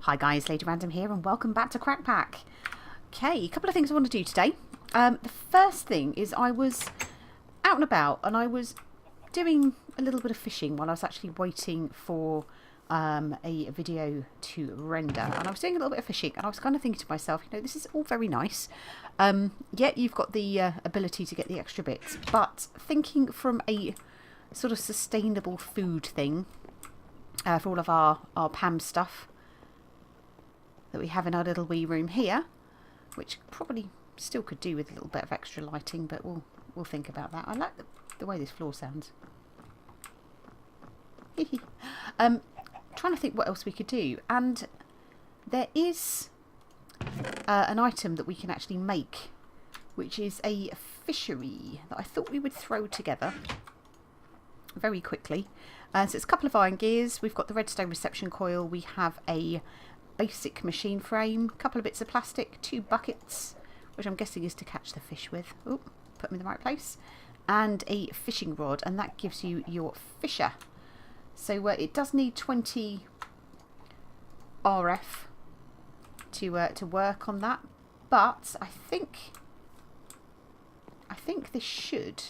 Hi guys, Lady Random here and welcome back to CrackPack. Okay, a couple of things I want to do today. The first thing is I was out and about and I was doing a little bit of fishing while I was actually waiting for a video to render. And I was doing a little bit of fishing and I was kind of thinking to myself, you know, this is all very nice. Yet you've got the ability to get the extra bits. But thinking from a sort of sustainable food thing for all of our PAM stuff that we have in our little wee room here, which probably still could do with a little bit of extra lighting, but we'll think about that. I like the way this floor sounds. Trying to think what else we could do, and there is an item that we can actually make, which is a fishery that I thought we would throw together very quickly. So it's a couple of iron gears, we've got the redstone reception coil, we have a basic machine frame, a couple of bits of plastic, 2 buckets, which I'm guessing is to catch the fish with. Oh, put them in the right place. And a fishing rod, and that gives you your fisher. So it does need 20 RF to work on that, but I think this should.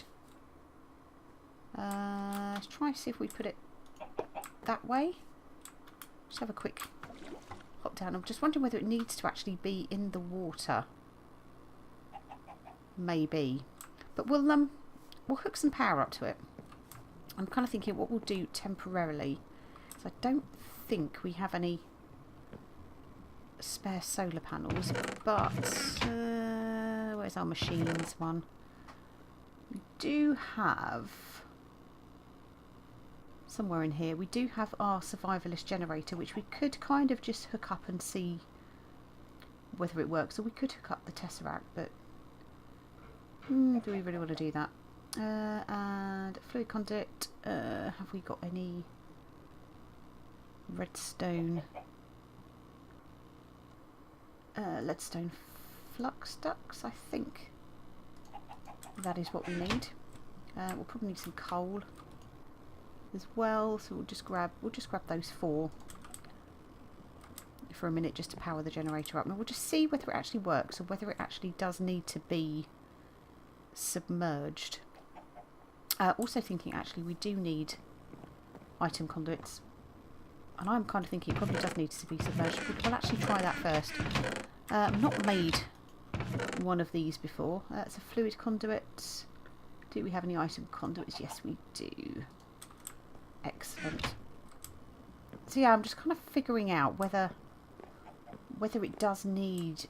Let's try and see if we put it that way. Just have a quick hop down. I'm just wondering whether it needs to actually be in the water. Maybe, but we'll hook some power up to it. I'm kind of thinking what we'll do temporarily. So I don't think we have any spare solar panels, but where's our machines one? We do have somewhere in here. We do have our survivalist generator, which we could kind of just hook up and see whether it works. Or we could hook up the tesseract, but do we really want to do that? And fluid conduit. Have we got any redstone? Leadstone flux ducts, I think. That is what we need. We'll probably need some coal as well, so we'll just grab those 4 for a minute just to power the generator up, and we'll just see whether it actually works or whether it actually does need to be submerged. Also thinking actually we do need item conduits, and I'm kind of thinking it probably does need to be submerged. We'll actually try that first. I've not made one of these before. It's a fluid conduit. Do we have any item conduits? Yes, we do. Excellent. So yeah, I'm just kind of figuring out whether it does need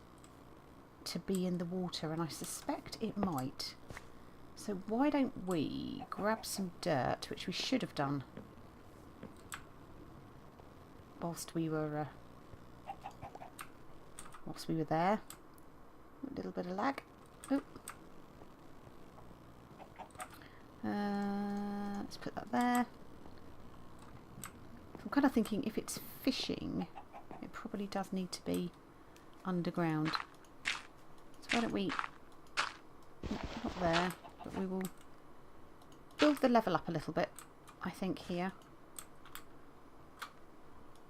to be in the water, and I suspect it might. So why don't we grab some dirt, which we should have done whilst we were there. A little bit of lag. Oh. Let's put that there. I'm kind of thinking if it's fishing, it probably does need to be underground. So why don't we, not there, but we will build the level up a little bit, I think, here.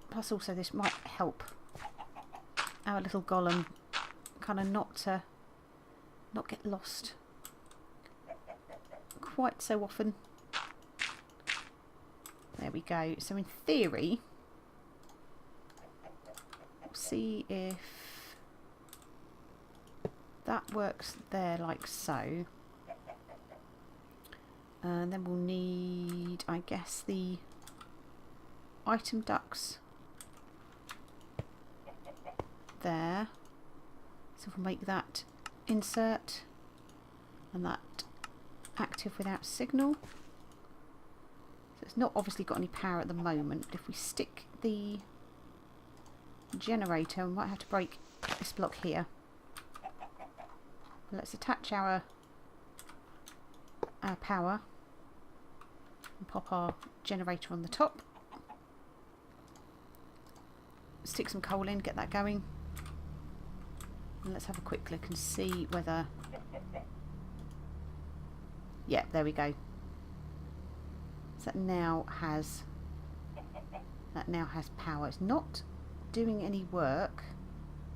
Plus also this might help our little golem kind of not get lost quite so often. There we go. So in theory, we'll see if that works there like so. And then we'll need, I guess, the item ducts there. So if we make that insert and that active without signal. So it's not obviously got any power at the moment, but if we stick the generator, we might have to break this block here. Let's attach our power and pop our generator on the top. Stick some coal in, get that going. And let's have a quick look and see whether... Yeah, there we go. So that now has power. It's not doing any work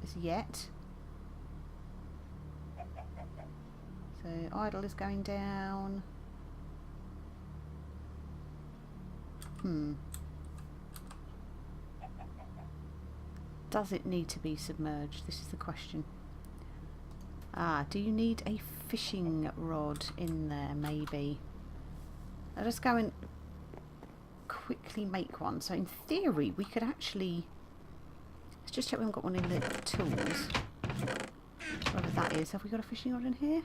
as yet. So idle is going down. Does it need to be submerged? This is the question. Do you need a fishing rod in there, maybe? I'll just go and quickly make one. So in theory, we could actually... Let's just check we haven't got one in the tools. Whatever that is. Have we got a fishing rod in here?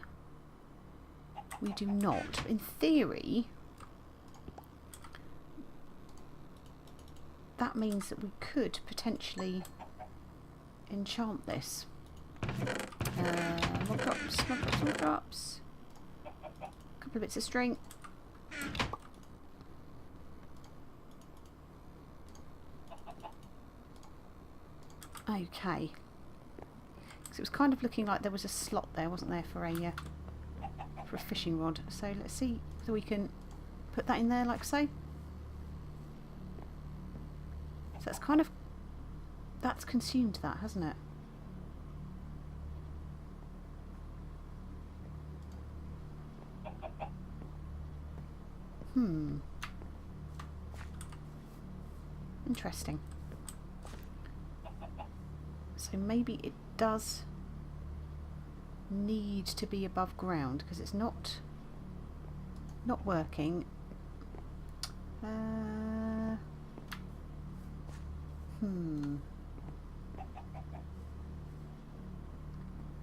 We do not. In theory, that means that we could potentially enchant this. More drops, more drops, more drops. A couple of bits of string. Okay. Because it was kind of looking like there was a slot there, wasn't there, for a fishing rod. So let's see whether we can put that in there like so. So that's kind of... That's consumed that, hasn't it? Interesting. So maybe it does need to be above ground because it's not working.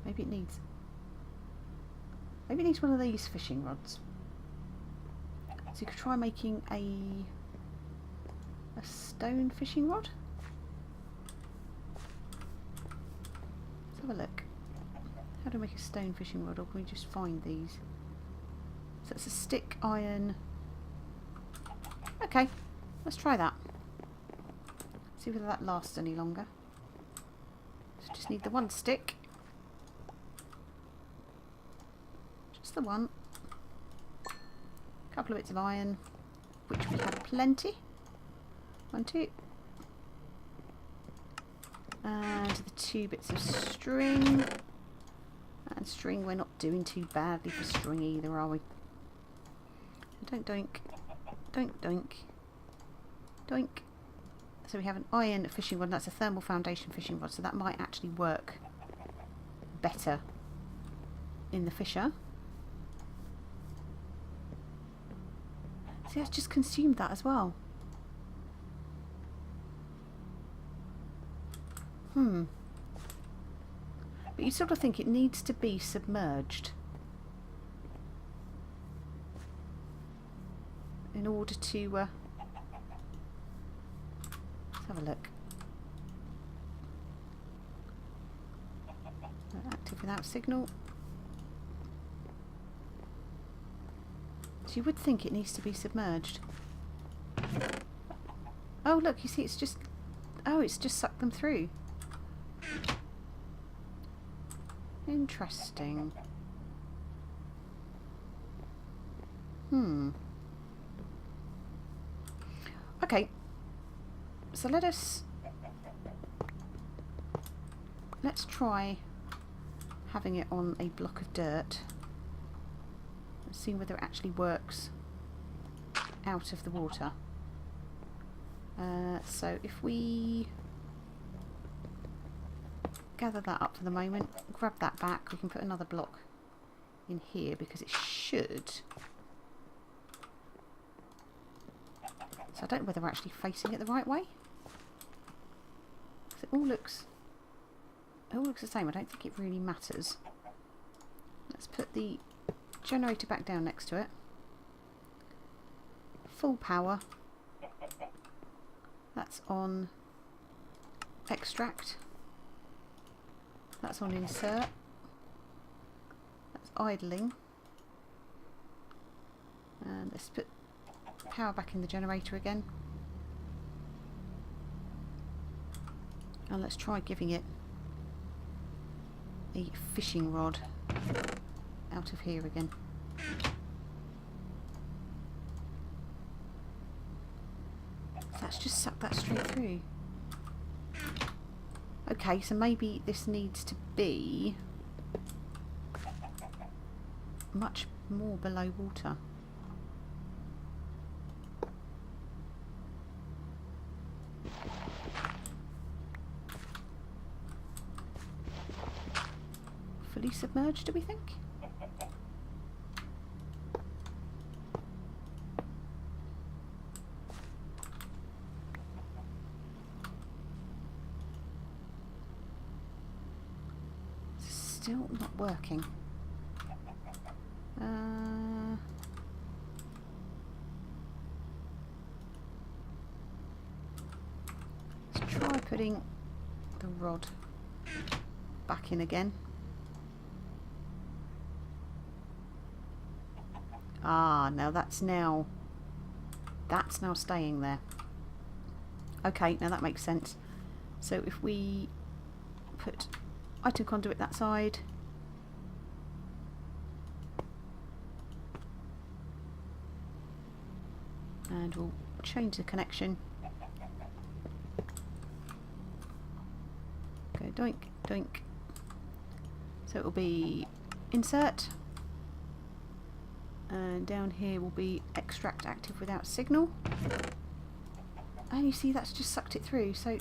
Maybe it needs one of these fishing rods. So you could try making a stone fishing rod. Let's have a look. How do I make a stone fishing rod, or can we just find these? So it's a stick, iron. Okay, let's try that. See whether that lasts any longer. So just need the one stick. Just the one. A couple of bits of iron, which we have plenty. 1, 2. And the 2 bits of string. And string, we're not doing too badly for string either, are we? Don't doink. Doink, doink. Doink. So we have an iron fishing rod, that's a thermal foundation fishing rod, so that might actually work better in the fisher. See, it's just consumed that as well. But you sort of think it needs to be submerged in order to let's have a look. Active without signal. So you would think it needs to be submerged. Oh look, you see it's just sucked them through. Interesting. Okay. So let's try having it on a block of dirt. Let's see whether it actually works out of the water. So if we gather that up for the moment, grab that back, we can put another block in here because it should. So I don't know whether we're actually facing it the right way. It all looks the same. I don't think it really matters. Let's put the generator back down next to it. Full power. That's on extract. That's on insert. That's idling. And let's put power back in the generator again. And let's try giving it a fishing rod out of here again. So let's just suck that straight through. Okay, so maybe this needs to be much more below water. Fully submerged, do we think? Still not working. Let's try putting the rod back in again. Ah, now that's now staying there. Okay, now that makes sense. So if we put item conduit that side, and we'll change the connection. Go doink, doink. So it will be insert, and down here will be extract active without signal. And you see that's just sucked it through, so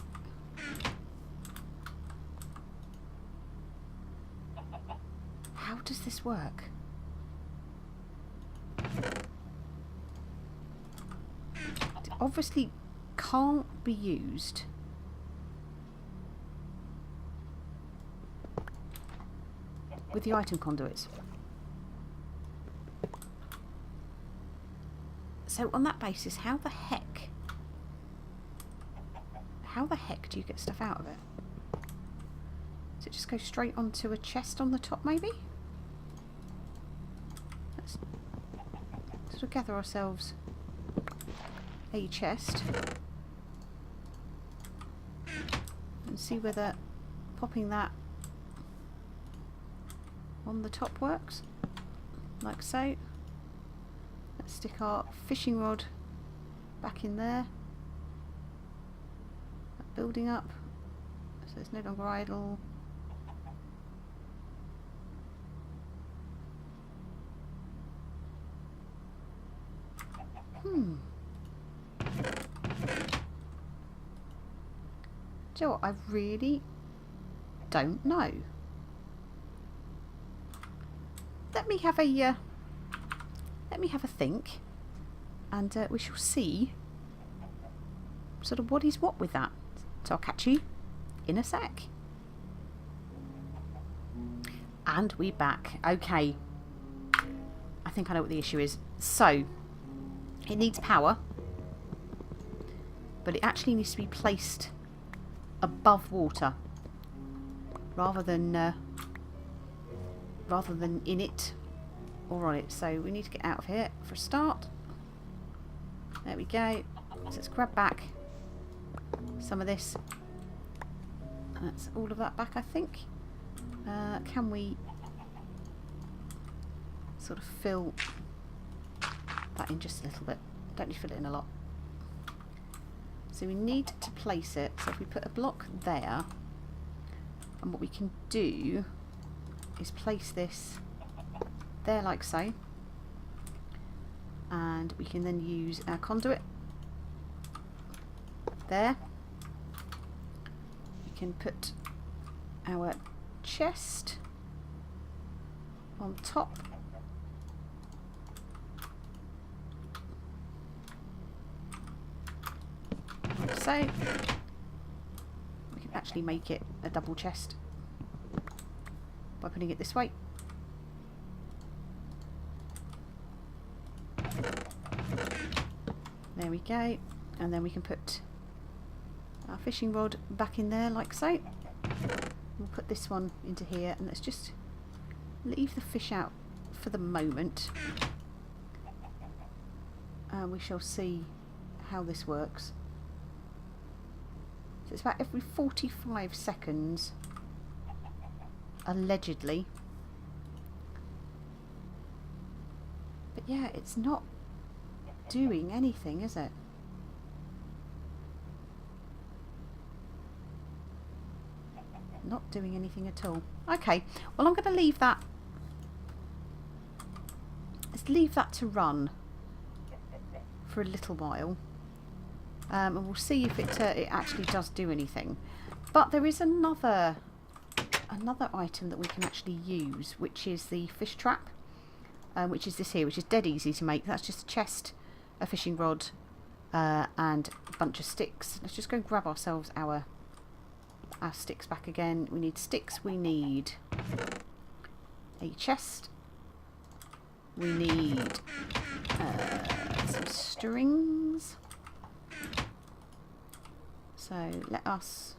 how does this work? It obviously can't be used with the item conduits. So on that basis, how the heck do you get stuff out of it? Does it just go straight onto a chest on the top, maybe? Let's sort of gather ourselves a chest and see whether popping that on the top works, like so. Let's stick our fishing rod back in there. That building up, so it's no longer idle. Do you know what? I really don't know. Let me have a think, and we shall see sort of what is what with that. So I'll catch you in a sec. And we're back. Okay. I think I know what the issue is. So it needs power, but it actually needs to be placed above water rather than in it or on it. So we need to get out of here for a start. There we go. So let's grab back some of this. That's all of that back, I think. Can we sort of fill that in just a little bit? Don't need to fill it in a lot. So we need to place it. So if we put a block there, and what we can do is place this there like so, and we can then use our conduit there. We can put our chest on top, like so. We can actually make it a double chest by putting it this way. There we go, and then we can put our fishing rod back in there like so. We'll put this one into here, and let's just leave the fish out for the moment, and we shall see how this works. So it's about every 45 seconds allegedly, but yeah, it's not doing anything, is it? Not doing anything at all. Okay, well I'm going to leave that. Let's leave that to run for a little while. And we'll see if it actually does do anything. But there is another item that we can actually use, which is the fish trap, which is this here, which is dead easy to make. That's just a chest, a fishing rod, and a bunch of sticks. Let's just go grab ourselves our sticks back again. We need sticks, we need a chest, we need some strings. So let us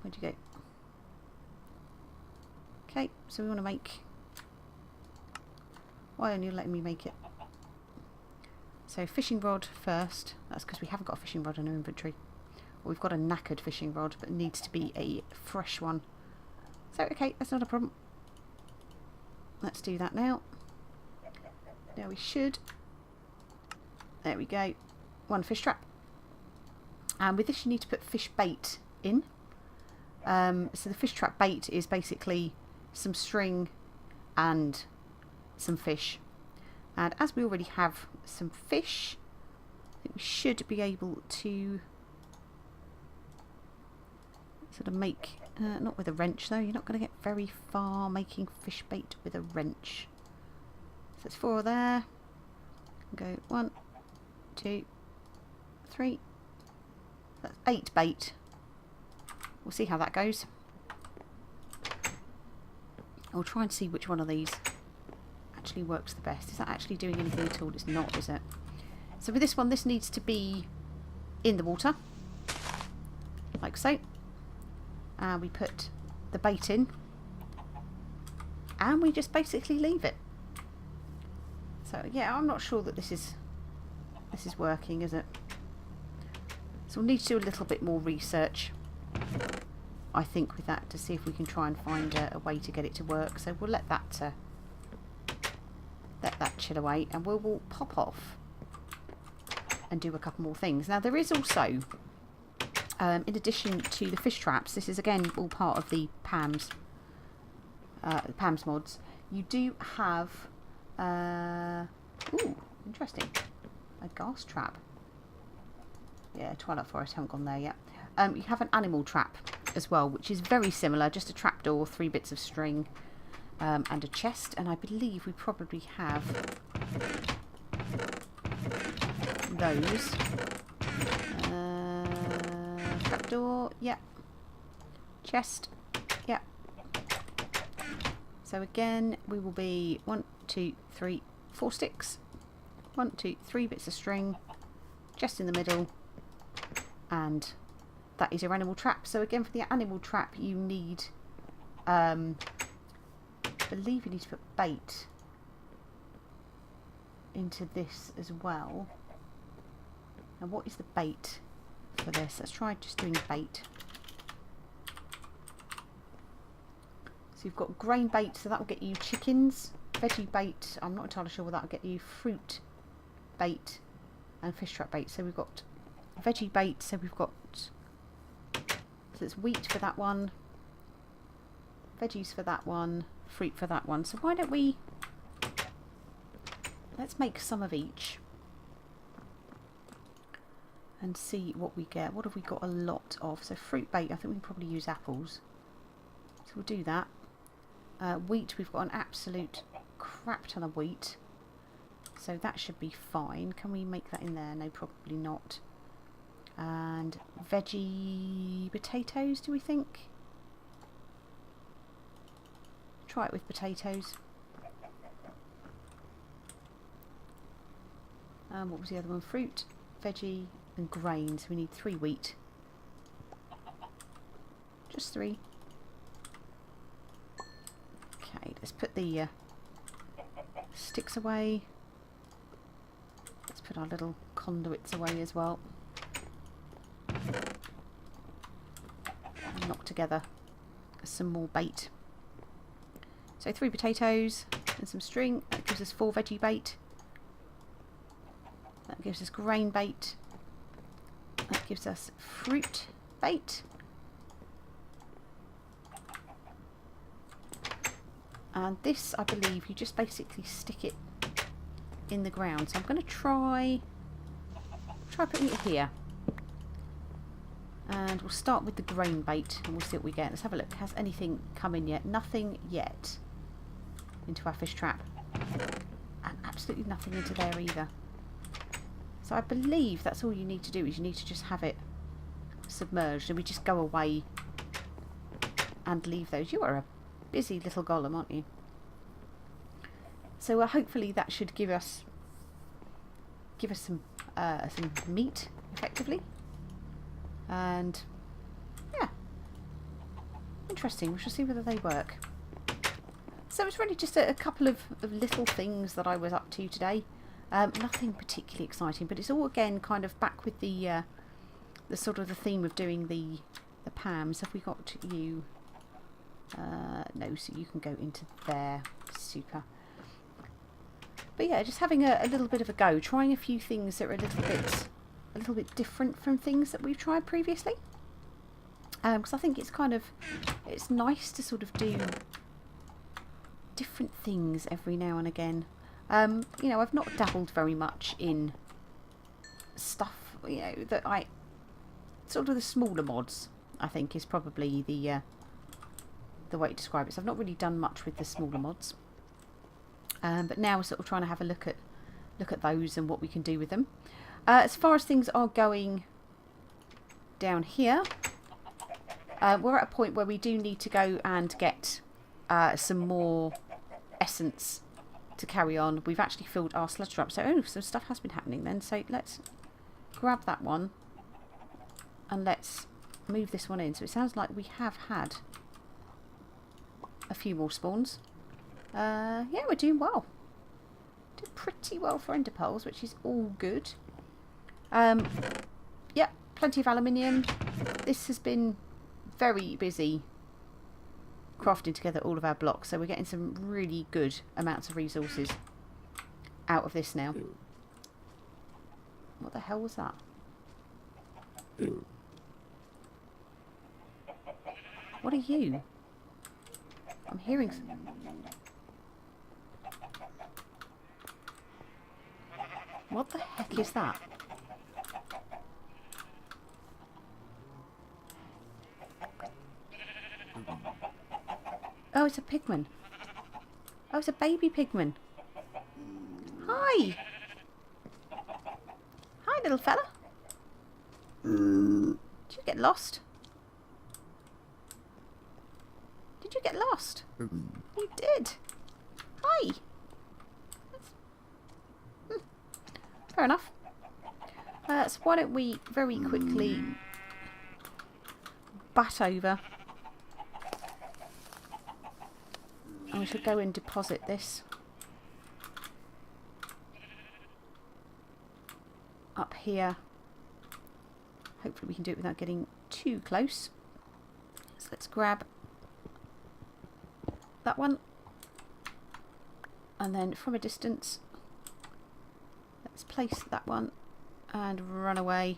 where'd you go? Okay, so we want to make, why aren't you letting me make it? So fishing rod first. That's because we haven't got a fishing rod in our inventory. Or we've got a knackered fishing rod, but it needs to be a fresh one. So okay, that's not a problem. Let's do that now. Now we should. There we go. One fish trap. And with this you need to put fish bait in. So the fish trap bait is basically some string and some fish. And as we already have some fish, I think we should be able to sort of make, not with a wrench though, you're not going to get very far making fish bait with a wrench. So it's 4 there. Go 1, 2, 3. That's 8 bait. We'll see how that goes. I'll try and see which one of these actually works the best. Is that actually doing anything at all? It's not, is it? So with this one, this needs to be in the water, like so. And we put the bait in, and we just basically leave it. So yeah, I'm not sure that this is working, is it? So we'll need to do a little bit more research, I think, with that, to see if we can try and find a way to get it to work. So we'll let that chill away, and we'll pop off and do a couple more things. Now there is also, in addition to the fish traps, this is again all part of the PAMS mods. You do have, ooh, interesting, a gas trap. Yeah, Twilight Forest, haven't gone there yet. You have an animal trap as well, which is very similar, just a trapdoor, 3 bits of string, and a chest. And I believe we probably have those. Trapdoor, yep. Chest, yep. So again, we will be 1, 2, 3, 4 sticks, 1, 2, 3 bits of string, chest in the middle, and that is your animal trap. So again, for the animal trap, you need, I believe you need to put bait into this as well. And what is the bait for this? Let's try just doing bait. So you've got grain bait, so that will get you chickens. Veggie bait, I'm not entirely sure what that will get you. Fruit bait and fish trap bait. So we've got veggie bait, so we've got, so it's wheat for that one, veggies for that one, fruit for that one. So why don't we, let's make some of each and see what we get. What have we got a lot of? So fruit bait, I think we can probably use apples. So we'll do that. Wheat, we've got an absolute crap ton of wheat. So that should be fine. Can we make that in there? No, probably not. And veggie potatoes, do we think? Try it with potatoes. What was the other one? Fruit, veggie and grains. We need 3 wheat. Just 3. Okay, let's put the sticks away. Let's put our little conduits away as well. And knock together some more bait. So 3 potatoes and some string. That gives us 4 veggie bait. That gives us grain bait. gives us fruit bait. And this, I believe, you just basically stick it in the ground. So I'm going to try putting it here. And we'll start with the grain bait and we'll see what we get. Let's have a look. Has anything come in yet? Nothing yet into our fish trap. And absolutely nothing into there either. So I believe that's all you need to do, is you need to just have it submerged, and we just go away and leave those. You are a busy little golem, aren't you? So hopefully that should give us some meat effectively. And yeah, interesting. We shall see whether they work. So it's really just a couple of little things that I was up to today. Nothing particularly exciting, but it's all again kind of back with the sort of the theme of doing the PAMs. Have we got you? No, so you can go into there. Super. But yeah, just having a little bit of a go, trying a few things that are a little bit different from things that we've tried previously. Because I think it's nice to sort of do different things every now and again. You know, I've not dabbled very much in stuff, you know, that sort of the smaller mods, I think, is probably the way to describe it. So I've not really done much with the smaller mods. But now we're sort of trying to have a look at those and what we can do with them. As far as things are going down here, we're at a point where we do need to go and get some more essence to carry on. We've actually filled our sludge trap, so some stuff has been happening then. So let's grab that one and let's move this one in. So it sounds like we have had a few more spawns. Yeah, we're doing well. Doing pretty well for ender pearls, which is all good. Yeah, plenty of aluminium. This has been very busy crafting together all of our blocks, so we're getting some really good amounts of resources out of this now. What the hell was that? What are you? I'm hearing some... What the heck is that? Oh, it's a pigman. Oh, it's a baby pigman. Hi. Hi, little fella. Did you get lost? Did you get lost? You did. Hi. Fair enough. So why don't we very quickly bat over. And we should go and deposit this up here. Hopefully we can do it without getting too close. So let's grab that one. And then from a distance, let's place that one and run away.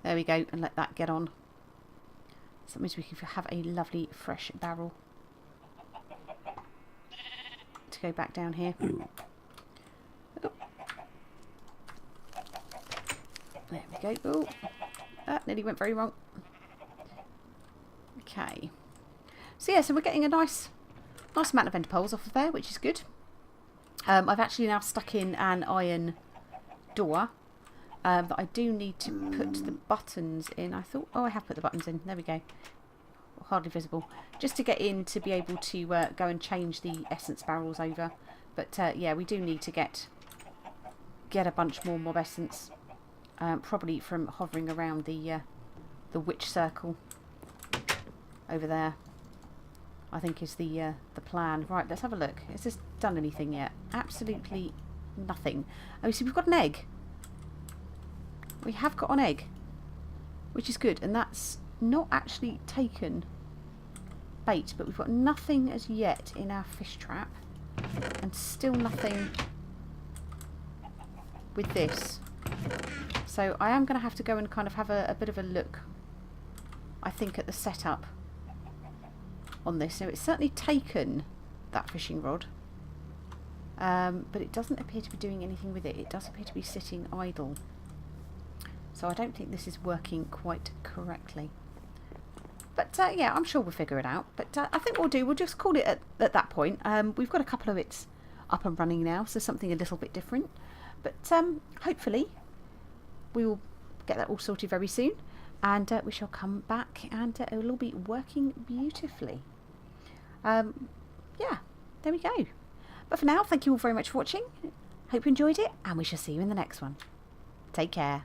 There we go, and let that get on. So that means we can have a lovely fresh barrel to go back down here. Oh. There we go. Oh, that nearly went very wrong. Okay. So yeah, so we're getting a nice amount of ender pearls off of there, which is good. I've actually now stuck in an iron door, but I do need to put the buttons in. I thought, oh, I have put the buttons in. There we go. Hardly visible. Just to get in to be able to go and change the essence barrels over. But yeah, we do need to get a bunch more mob essence, probably from hovering around the witch circle over there. I think is the plan. Right, let's have a look. Has this done anything yet? Absolutely nothing. Oh, see, we've got an egg. We have got an egg, which is good, and that's not actually taken bait, but we've got nothing as yet in our fish trap, and still nothing with this. So I am going to have to go and kind of have a bit of a look, I think, at the setup on this. Now, it's certainly taken that fishing rod, but it doesn't appear to be doing anything with it. It does appear to be sitting idle. So I don't think this is working quite correctly. But yeah, I'm sure we'll figure it out. But I think we'll just call it at that point. We've got a couple of bits up and running now, so something a little bit different. But hopefully we will get that all sorted very soon, and we shall come back and it will all be working beautifully. Yeah, there we go. But for now, thank you all very much for watching. Hope you enjoyed it, and we shall see you in the next one. Take care.